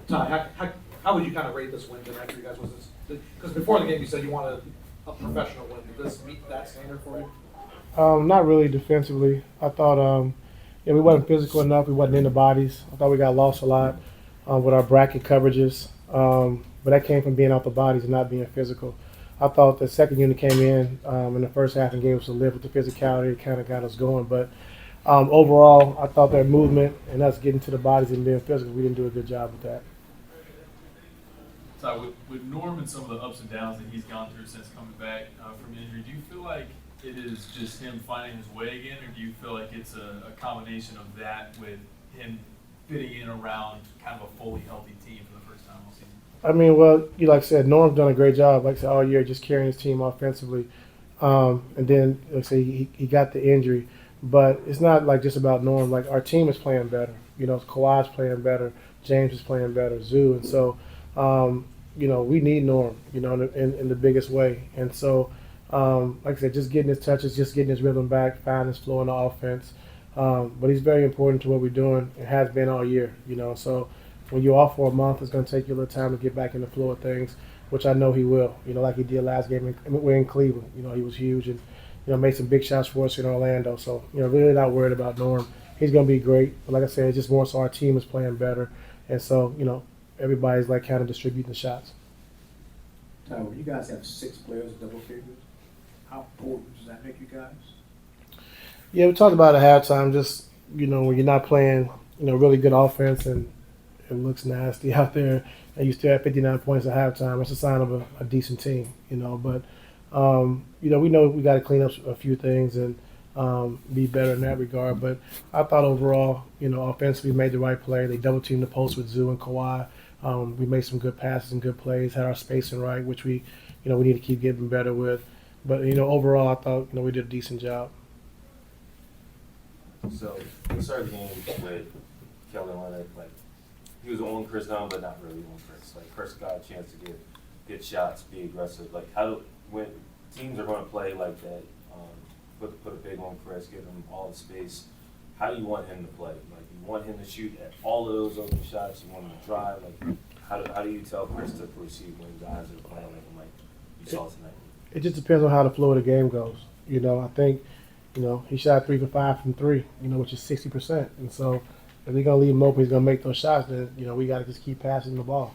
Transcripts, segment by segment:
Ty, how would you kind of rate this win tonight for you guys? Was this because before the game you said you wanted a professional win? Did this meet that standard for you? Not really defensively. I thought we wasn't physical enough. We wasn't in the bodies. I thought we got lost a lot with our bracket coverages. But that came from being off the bodies and not being physical. I thought the second unit came in the first half and gave us a lift with the physicality. It kind of got us going. But overall, I thought their movement and us getting to the bodies and being physical, we didn't do a good job with that. So with Norm and some of the ups and downs that he's gone through since coming back from injury, do you feel like it is just him finding his way again, or do you feel like it's a combination of that with him fitting in around kind of a fully healthy team for the first time all season? I mean, well, you like I said, Norm's done a great job, like I said, all year, just carrying his team offensively. And then, like I say, he got the injury. But it's not like just about Norm. Like, our team is playing better. You know, Kawhi's playing better. James is playing better. Zoo. And so, we need Norm, in the biggest way. And so, like I said, just getting his touches, just getting his rhythm back, finding his flow in the offense. But he's very important to what we're doing. It has been all year, So when you're off for a month, it's going to take you a little time to get back in the flow of things, which I know he will. Like he did last game. We're in Cleveland. He was huge and made some big shots for us in Orlando. So really not worried about Norm. He's going to be great. But like I said, it's just more so our team is playing better, and so everybody's like kind of distributing the shots. Tyronn, you guys have 6 players in double figures. How important does that make you guys? Yeah, we talked about it at halftime. Just when you're not playing, really good offense and it looks nasty out there, and you still have 59 points at halftime. It's a sign of a decent team, But we know we got to clean up a few things and be better in that regard. But I thought overall, offensively, we made the right play. They double teamed the post with Zoo and Kawhi. We made some good passes and good plays. Had our spacing right, which we need to keep getting better with. But overall, I thought we did a decent job. So we started the game with Kawhi Leonard. Like, he was on Chris Dunn, but not really on Chris. Like, Chris got a chance to get shots, be aggressive. Like, when teams are going to play like that, put a big on Chris, give him all the space. How do you want him to play? Like, you want him to shoot at all of those open shots. You want him to drive. Like, how do you tell Chris to proceed when guys are playing like you saw tonight? It just depends on how the flow of the game goes. I think, he shot 3 for 5 from 3, which is 60%. And so if we're going to leave him open, he's going to make those shots, then, we got to just keep passing the ball,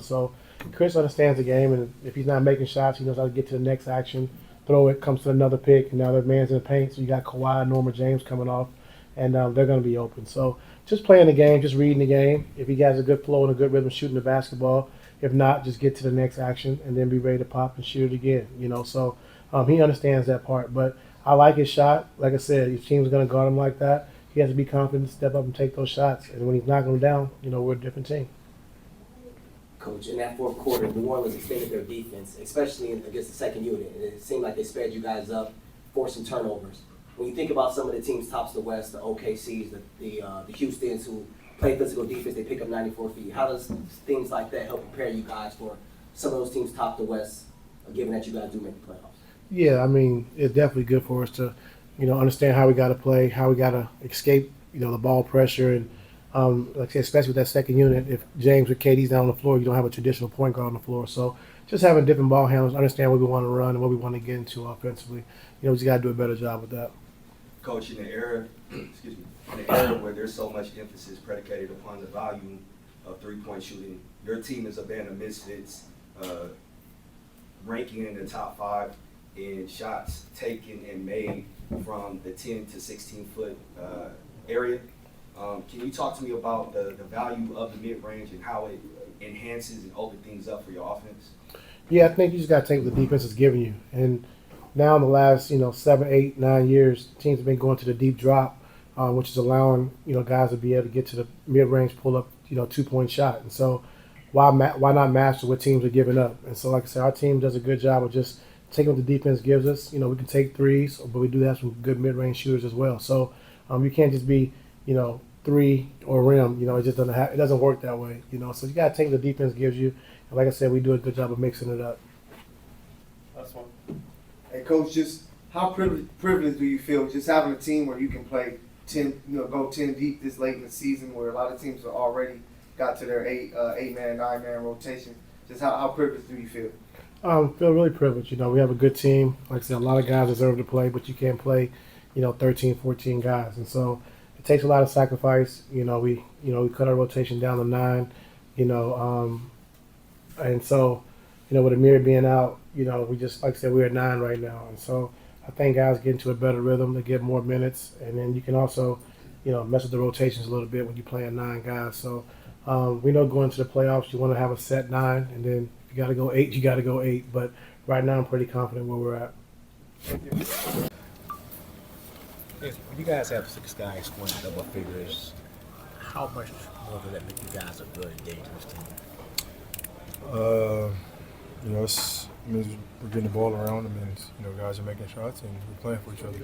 So Chris understands the game, and if he's not making shots, he knows how to get to the next action, throw it, comes to another pick, and now the man's in the paint, so you got Kawhi, Norma James coming off, and they're going to be open. So just playing the game, just reading the game. If he has a good flow and a good rhythm shooting the basketball, if not, just get to the next action and then be ready to pop and shoot it again, So he understands that part. But I like his shot. Like I said, if team's going to guard him like that, he has to be confident, step up and take those shots. And when he's knocking them down, we're a different team. Coach, in that fourth quarter, New Orleans extended their defense, especially against the second unit. And it seemed like they sped you guys up, forced some turnovers. When you think about some of the teams tops the West, the OKCs, the Houstons who play physical defense, they pick up 94 feet. How does things like that help prepare you guys for some of those teams top the West, given that you guys do make the playoffs? Yeah, I mean, it's definitely good for us to, understand how we got to play, how we got to escape, the ball pressure. And, like I said, especially with that second unit, if James or KD's down on the floor, you don't have a traditional point guard on the floor. So just having different ball handlers, understand what we want to run and what we want to get into offensively. We just got to do a better job with that. Coach, in the era, where there's so much emphasis predicated upon the volume of three-point shooting, your team is a band of misfits, ranking in the top 5 in shots taken and made from the 10 to 16-foot area. Can you talk to me about the value of the mid-range and how it enhances and opens things up for your offense? Yeah, I think you just got to take what the defense is giving you. And now in the last, 7, 8, 9 years, teams have been going to the deep drop, which is allowing, guys to be able to get to the mid-range, pull up, 2-point shot. And so why not master what teams are giving up? And so, like I said, our team does a good job of just taking what the defense gives us. We can take threes, but we do have some good mid-range shooters as well. So you can't just be, 3 or rim. It just it doesn't work that way. So you got to take what the defense gives you. And like I said, we do a good job of mixing it up. That's one. Hey, Coach, just how privileged do you feel just having a team where you can play 10, go 10 deep this late in the season, where a lot of teams are already got to their 8-man, 9-man rotation. Just how privileged do you feel? Feel really privileged. You know, we have a good team. Like I said, a lot of guys deserve to play, but you can't play, 13, 14 guys. And so it takes a lot of sacrifice. We cut our rotation down to 9, and so, with Amir being out, we just, like I said, we're at 9 right now. And so I think guys get into a better rhythm. They get more minutes. And then you can also, mess with the rotations a little bit when you're playing 9 guys. So we know going to the playoffs, you want to have a set 9, and then if you got to go 8, you got to go 8. But right now I'm pretty confident where we're at. When you guys have 6 guys scoring double figures, how much more does that make you guys a good, dangerous team? It means we're getting the ball around. It means, guys are making shots and we're playing for each other.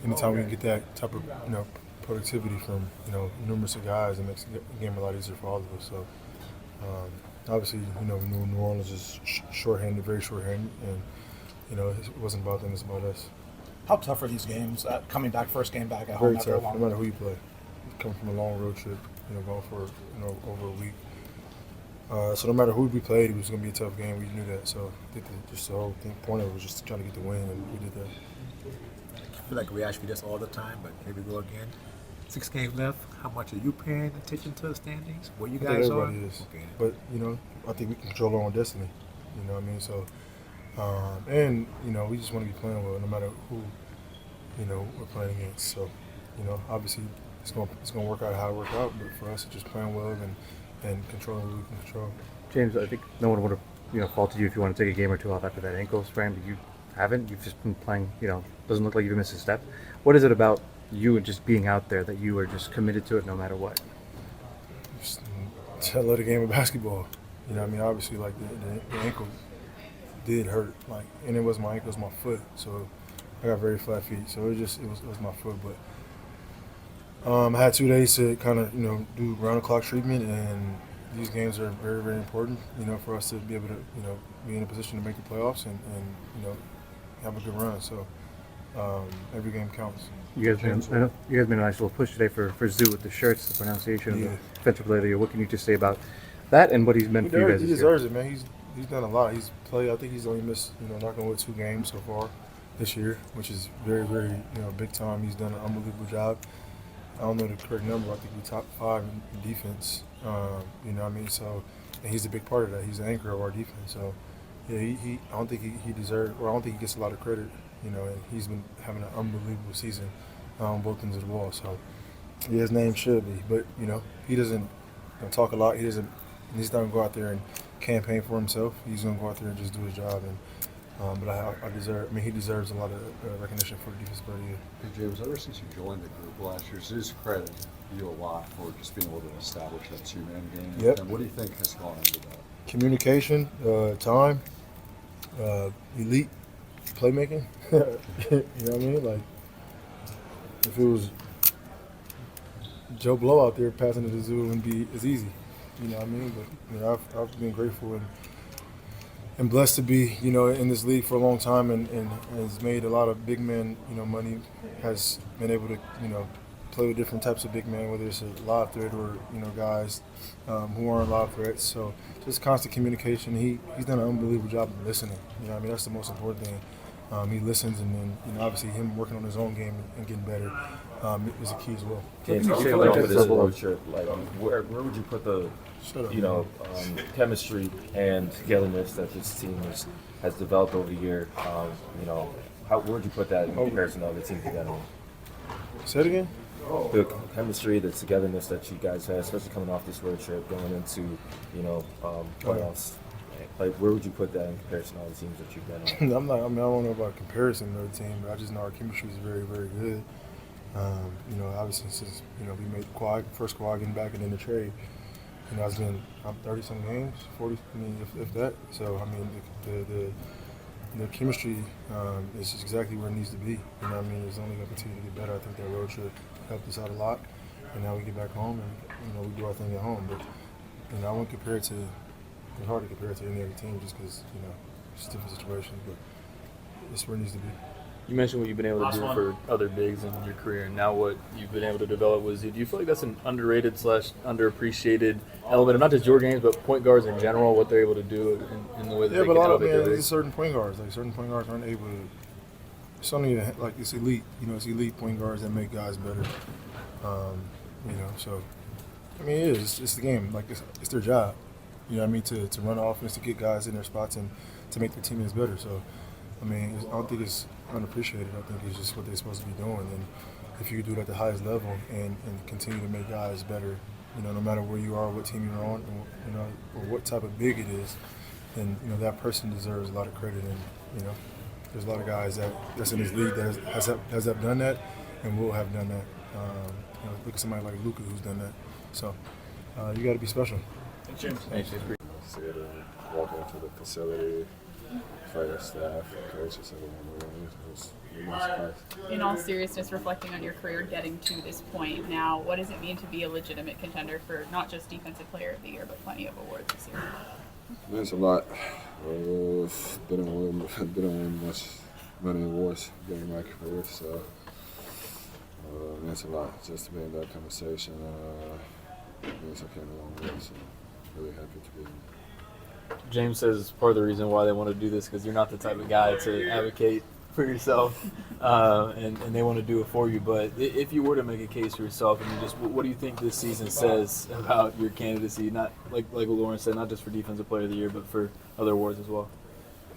Anytime we can get that type of, productivity from, numerous of guys, it makes the game a lot easier for all of us. So, obviously, New Orleans is shorthanded, very shorthanded, and, it wasn't about them, it's about us. How tough are these games? Coming back, first game back at Very home after a tough, long no matter who you play. Coming from a long road trip, going for, over a week. So no matter who we played, it was going to be a tough game. We knew that. So I think just the whole point of it was just trying to get the win, and we did that. I feel like we ask you this all the time, but here we go again. 6 games left. How much are you paying attention to the standings? Where you I guys think are? everybody is. Okay. But, I think we control our own destiny. You know what I mean? So, and, we just want to be playing well no matter who, we're playing against. So, obviously it's going to work out how it works out, but for us it's just playing well and controlling what we can control. James, I think no one would have faulted you if you want to take a game or 2 off after that ankle sprain, but you haven't. You've just been playing. Doesn't look like you've missed a step. What is it about you and just being out there that you are just committed to it no matter what? Just I love the game of basketball. Obviously, like the ankle did hurt, and it was my ankle, it was my foot. So I got very flat feet. So it was my foot, but. I had 2 days to kind of, do round-the-clock treatment, and these games are very, very important, for us to be able to, be in a position to make the playoffs and have a good run. So every game counts. You guys made a nice little push today for Zoo with the shirts, the pronunciation of the defensive player of the year. What can you just say about that and what he's meant for you guys He this deserves year? it, man. He's done a lot. He's played. I think he's only missed, knocking with 2 games so far this year, which is very, very, big time. He's done an unbelievable job. I don't know the correct number. I think we're top 5 in defense. So, and he's a big part of that. He's the anchor of our defense. So, yeah, I don't think he deserves, or I don't think he gets a lot of credit. And he's been having an unbelievable season on both ends of the ball. So, yeah, his name should be. But he doesn't talk a lot. He's not gonna go out there and campaign for himself. He's gonna go out there and just do his job. And he deserves a lot of recognition for the defensive player of the year. Hey James, ever since you joined the group last year, so just credit you a lot for just being able to establish that 2-man game. Yep. And what do you think has gone into that? Communication, time, elite playmaking. You know what I mean? Like, if it was Joe Blow out there passing to the Zoo, it wouldn't be as easy. You know what I mean? But I've been grateful and blessed to be, in this league for a long time and has made a lot of big men, money, has been able to, play with different types of big men, whether it's a live threat or, guys who aren't live threats. So just constant communication. He's done an unbelievable job of listening. That's the most important thing. He listens, and then obviously him working on his own game and getting better is a key as well. James, What how can you you feel say like about this the road trip? Like, where would you put the chemistry and togetherness that this team has developed over the year? Where would you put that in comparison to other teams together? Say it again? The chemistry, the togetherness that you guys had, especially coming off this road trip, going into playoffs. Like, where would you put that in comparison to all the teams that you've been on? I don't know about comparison to the team, but I just know our chemistry is very, very good. Obviously since we made first Kawhi getting back and then the trade, it's been 30-some games, 40. If that. So the chemistry is just exactly where it needs to be. It's only going to continue to get better. I think that road trip helped us out a lot, and now we get back home and we do our thing at home. But I won't compare it to. It's hard to compare it to any other team just because it's a different situation, but it's where it needs to be. You mentioned what you've been able to do for other bigs in your career, and now what you've been able to develop was. Do you feel like that's an underrated / underappreciated element of not just your games, but point guards in general? What they're able to do in the way that Yeah, they but can a lot of elevate their there's bigs? certain point guards. Like certain point guards aren't able to. It's only like it's elite. You know, it's elite point guards that make guys better. You know, so I mean, it is. It's the game. Like it's their job. You know what I mean? To run the offense, to get guys in their spots, and to make their teammates better. So, I mean, I don't think it's unappreciated. I think it's just what they're supposed to be doing. And if you do it at the highest level and continue to make guys better, you know, no matter where you are, what team you're on, or, you know, or what type of big it is, then you know that person deserves a lot of credit. And you know, there's a lot of guys that's in this league that has done that and will have done that. You know, look at somebody like Luka who's done that. So you got to be special. Thanks, James. See it and walk into the facility, fire staff, coaches, everyone. It was a nice surprise. In all seriousness, reflecting on your career getting to this point now, what does it mean to be a legitimate contender for not just Defensive Player of the Year, but plenty of awards this year? It means a lot. Didn't win many awards during my career, so it means a lot just to be in that conversation. It means I came a long way, so really happy to be in. James says part of the reason why they want to do this because you're not the type of guy to advocate for yourself, and they want to do it for you. But if you were to make a case for yourself, I mean, just what do you think this season says about your candidacy? Not like what Lauren said, not just for Defensive Player of the Year, but for other awards as well.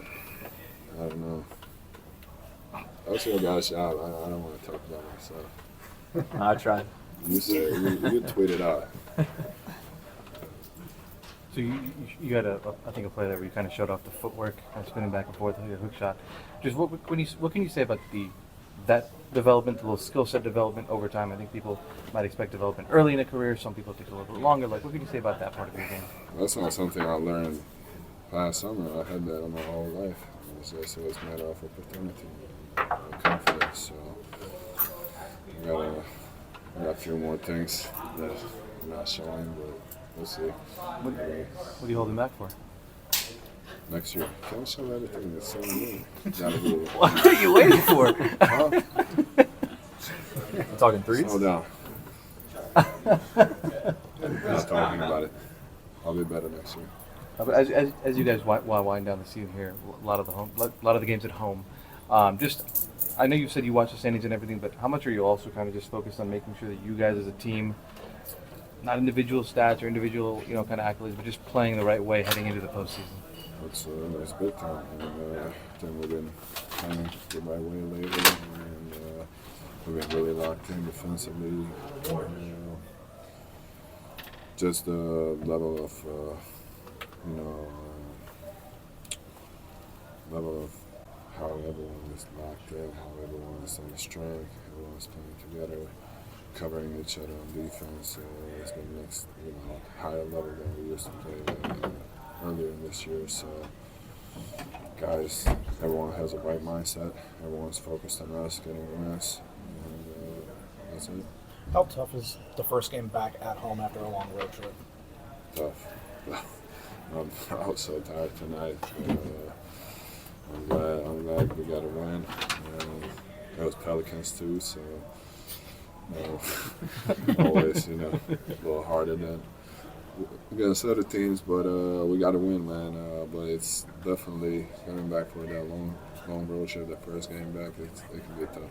I don't know. I'll say I got a shot. I don't want to talk about myself. I tried. You say you tweet it out. So you had I think a play there where you kind of showed off the footwork, kind of spinning back and forth, like a hook shot. Just what can you say about that development, the little skill set development over time? I think people might expect development early in a career. Some people take a little bit longer. Like, what can you say about that part of your game? That's not something I learned last summer. I had that my whole life. It was a matter of opportunity, confidence. So I got a few more things that I'm not showing, but we'll see. What are you holding back for? Next year. Can't show everything the same year. Gotta be. What are you waiting for? Huh? I'm talking threes? Slow down. I'm not talking about it. I'll be better next year. As you guys wind down the season here, a lot of the games at home. I know you said you watch the standings and everything, but how much are you also kind of just focused on making sure that you guys as a team, not individual stats or individual kind of accolades, but just playing the right way heading into the postseason? It's big time. And, I think we've been playing the right way lately, and we've been really locked in defensively. Just the level of how everyone is locked in, how everyone is on the strength, everyone is playing together, covering each other on defense. It's been next, higher level than we used to play earlier in this year. So, guys, everyone has a right mindset. Everyone's focused on us getting wins, and that's it. How tough is the first game back at home after a long road trip? Tough. I was so tired tonight. I'm glad we got a win. It was Pelicans too, so always, a little harder than against other teams. But we got a win, man. But it's definitely coming back for that long road trip. The first game back, it can be tough.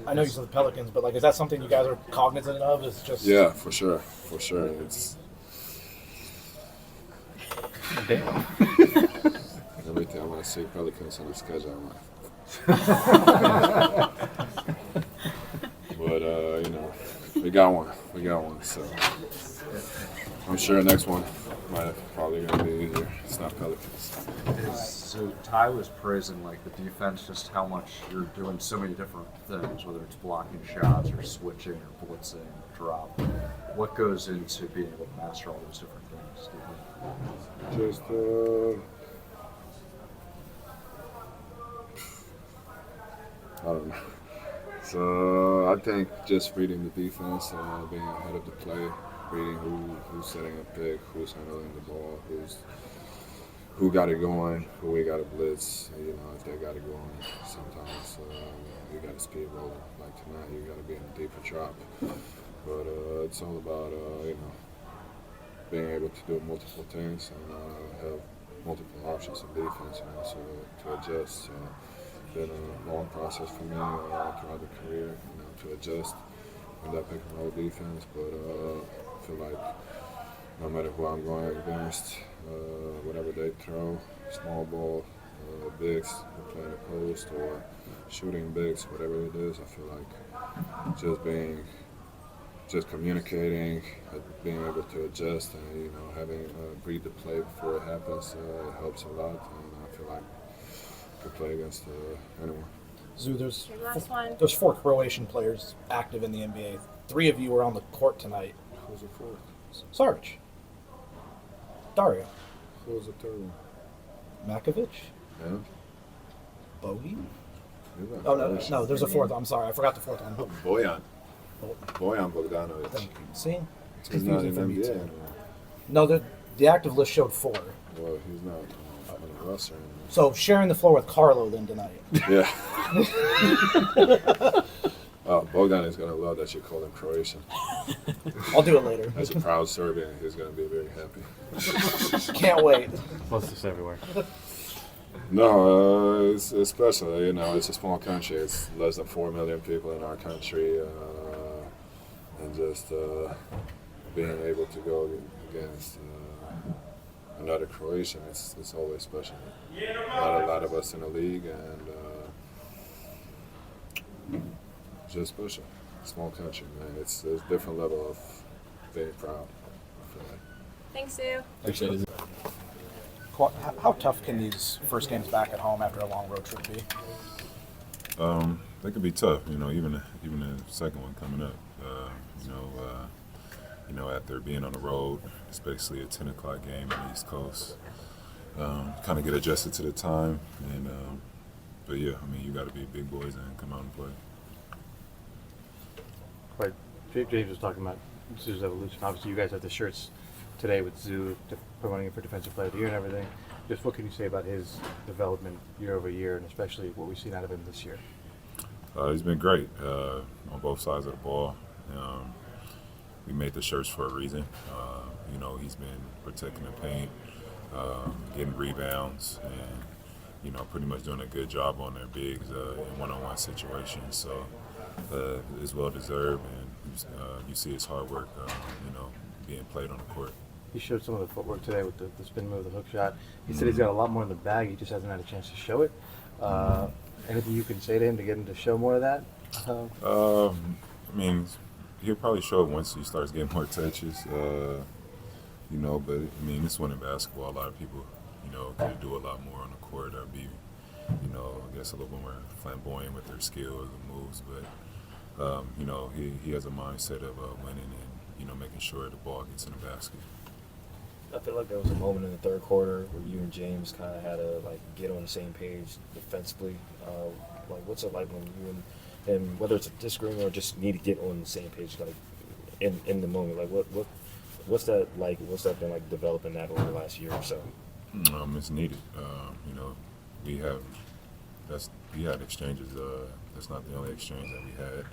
I know you said the Pelicans, but is that something you guys are cognizant of? It's just for sure. It's damn. Every time I see Pelicans on the schedule, I'm like. But we got one. So I'm sure next one probably gonna be easier. It's not Pelicans. So Ty was praising the defense, just how much you're doing so many different things, whether it's blocking shots or switching or blitzing, drop. What goes into being able to master all those different things? Do you think? Just I don't know. So I think just reading the defense, being ahead of the play, reading who's setting a pick, who's handling the ball, who got it going, who we got to blitz. You know, if they got it going, sometimes you got to speed roll. Like tonight, you got to be in a deeper drop. But it's all about you know, being able to do multiple things and have multiple options of defense, and also to adjust. So it's been a long process for me throughout the career, you know, to adjust in that pick and roll defense. But I feel like no matter who I'm going against, whatever they throw, small ball, bigs, playing the post or shooting bigs, whatever it is, I feel like just communicating, being able to adjust, and you know, having read the play before it happens, it helps a lot. And I feel like I could play against anyone. Zoo, there's 4 Croatian players active in the NBA. 3 of you were on the court tonight. Who's the fourth? Sarge, Dario, Who's the third one? Makovic, Yeah. Bogey. You're Oh not no, there's a 4th. I'm sorry, I forgot the 4th one. Bojan Bogdanovic. Thank you. See, it's He's not confusing in for the me NBA too. anymore. No, the active list showed 4. Well, he's not on the roster anymore. So sharing the floor with Carlo then tonight. Yeah. Bogdan is going to love that you call him Croatian. I'll do it later. As a proud Serbian, he's going to be very happy. Can't wait. Post this everywhere. No, it's special. You know, it's a small country. It's less than 4 million people in our country. And just being able to go against another Croatian, it's always special. Not a lot of us in the league, and just special. Small country, man. It's a different level of being proud, I feel like. Thanks, Sue. Appreciate it. How tough can these first games back at home after a long road trip be? They could be tough, you know, even the second one coming up. After being on the road, it's basically a 10 o'clock game on the East Coast. Kind of get adjusted to the time, but yeah, I mean, you got to be big boys and come out and play. Right. James was talking about Zoo's evolution. Obviously, you guys have the shirts today with Zoo promoting him for Defensive Player of the Year and everything. Just what can you say about his development year over year, and especially what we've seen out of him this year? He's been great on both sides of the ball. We made the shirts for a reason. He's been protecting the paint, getting rebounds, and pretty much doing a good job on their bigs in one-on-one situations. So it's well deserved, and you see his hard work, being played on the court. He showed some of the footwork today with the spin move, the hook shot. He said he's got a lot more in the bag. He just hasn't had a chance to show it. Anything you can say to him to get him to show more of that? He'll probably show it once he starts getting more touches. But this one in basketball, a lot of people, could do a lot more on the court or be, I guess a little bit more flamboyant with their skills and moves. But, he has a mindset of winning and, making sure the ball gets in the basket. I feel like there was a moment in the third quarter where you and James kind of had to get on the same page defensively. What's it like when you and him, whether it's a disagreement or just need to get on the same page, in the moment? What's that like? What's that been like developing that over the last year or so? It's needed. We had exchanges. That's not the only exchange that we had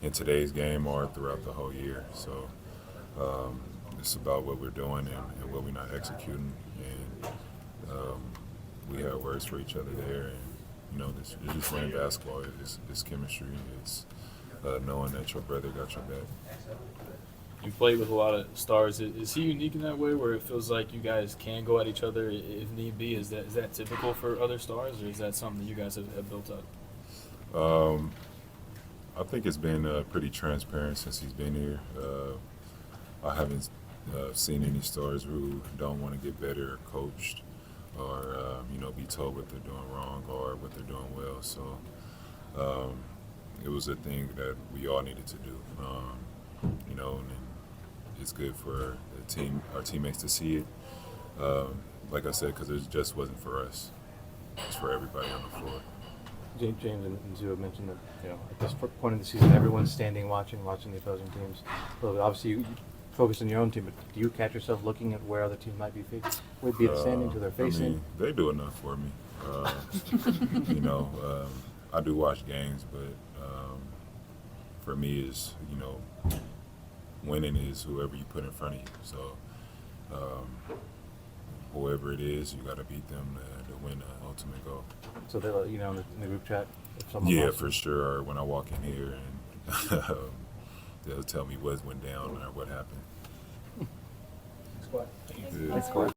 in today's game or throughout the whole year. So. It's about what we're doing and what we're not executing, and we have words for each other there. And it's just playing basketball. It's chemistry. It's knowing that your brother got your back. You played with a lot of stars. Is he unique in that way, where it feels like you guys can go at each other if need be? Is that typical for other stars, or is that something that you guys have built up? I think it's been pretty transparent since he's been here. I haven't seen any stars who don't want to get better or coached or, be told what they're doing wrong or what they're doing well. So it was a thing that we all needed to do, and it's good for the team, our teammates to see it. Like I said, because it just wasn't for us. It's for everybody on the floor. James and Zoo have mentioned that, at this point in the season, everyone's standing watching the opposing teams. Obviously, you focus on your own team, but do you catch yourself looking at where other teams might be Would be the standing to their face I mean, in? they do enough for me. You know, I do watch games, but for me, is winning is whoever you put in front of you. So whoever it is, you got to beat them to win the ultimate goal. So they'll let you know in the group chat if someone Yeah, lost? for sure. Or when I walk in here and they'll tell me what went down or what happened. Squad. Yeah. Thanks, Corey.